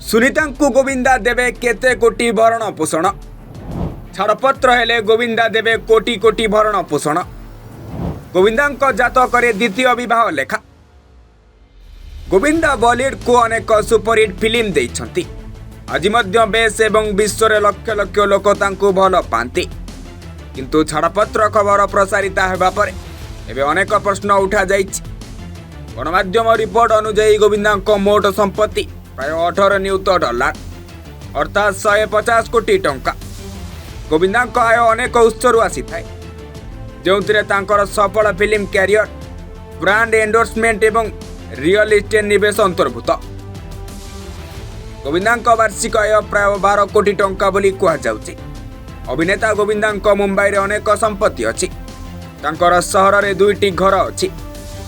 सुनीता को गोविंदा देवे केते कोटी भरण पोषण। छाड़पत्र हेले गोविंदा देवे कोटी कोटी भरण पोषण। गोविंदा जातक द्वितीय विवाह लेखा। गोविंदा बॉलीवुड को अनेक सुपरहिट फिल्म देइछंती। आज मध्य बेस एवं विश्व लक्ष लक्ष लोक तांको भल पाती। किंतु छाड़पत्र खबर प्रसारित होगा पर एवं अनेक प्रश्न उठा जाइछि। गणमाध्यम रिपोर्ट अनुसार गोविंदा मोट संपत्ति प्राय 18 नियुत डॉलर अर्थात 150 कोटी टंका। गोविंदा आय अनेक उत्सर आसी थाए, जो सफल फिल्म कैरियर, ब्रांड एंडोर्समेंट एवं रियल इस्टेट निवेश अंतर्भुत। गोविंदा वार्षिक आय प्राय 12 कोटी टंका बोली कहुछि। अभिनेता गोविंदा मुंबई रे अनेक संपत्ति अछि। तांकर सहर रे 2टी घर अछि,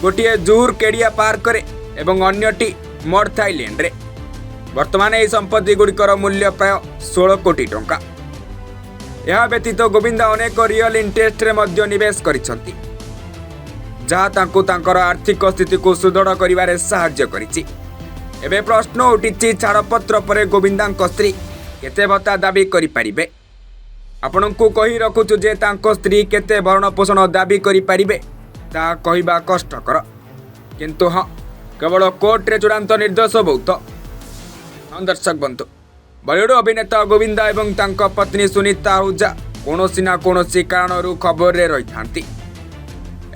गोटे जूर केडिया पार्क रे एवं अन्यटी मर्थ आइलैंड रे। वर्तमान यह संपत्ति गुड़िकर मूल्य प्राय 16 कोटी टंका। यह व्यतीत गोविंदा अनेक रियल इंटरेस्ट रे मध्य निवेश करिसंती, जहाँ तांको तांकर आर्थिक स्थिति को सुदृढ़ करिवारे सहाय्य करिछि। एबे प्रश्न उठिछि, छाड़पत्र परे गोविंदा स्त्री केते भत्ता दाबी करि परिबे? आपनकु कहि रखुछु जे तांको स्त्री केते भरण पोषण दाबी करि परिबे ता कहिबा कष्टकर। किंतु हाँ, केवल कोर्ट रे चूड़ांत निर्देश बहुत। दर्शक बंधु, बॉलीवुड अभिनेता गोविंदा एवं तांको पत्नी सुनीता आहूजा कौनसी ना कौनसी कारण खबर रे रही थांती।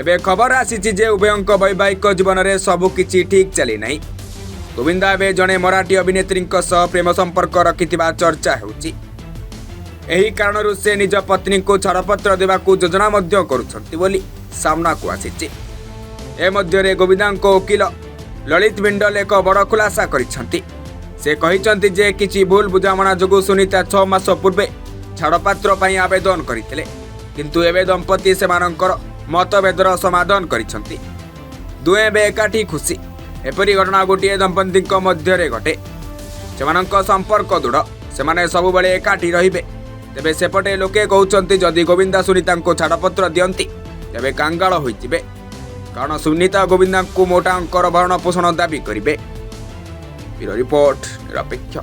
एबे खबर आसीछि जे उभयंक वैवाहिक जीवन रे सब किछि ठीक चली नहीं। गोविंदा एबे जणे मराठी अभिनेत्री सह प्रेम संपर्क रखिथिबा चर्चा हेउछि। एही कारणरू से निज पत्नी को छाड़पत्र देबाकू योजना मध्य करुछंती बोली सामना को आसीछि। ए मध्य रे गोविंदा वकील ललित बिंडल एक बड़ खुलासा करिसंती। से कहिसंती जे किछि भूल बुझामणा जोगु सुनीता 6 मास पूर्वे छाड़पत्र पई आवेदन करिथिले, किंतु एबे दंपति सेमानंकर मतभेदर समाधान करिसंती। दुए एबे एकाठी खुशी। एपरी घटना गोटे दंपति मध्य रे घटे। सेमानंक संपर्क दृढ़, सेमाने सबु बेले एकाठी रहिबे। तेबे सेपटे लोके कहउचंती जदि गोविंदा सुनीता को छाड़पत्र दियंती तेबे कांगाल होइतिबे, कारण सुनीता गोविंदा को मोटा अंकर भरण पोषण दाबी करिबे। ब्यूरो रिपोर्ट, निरपेक्ष।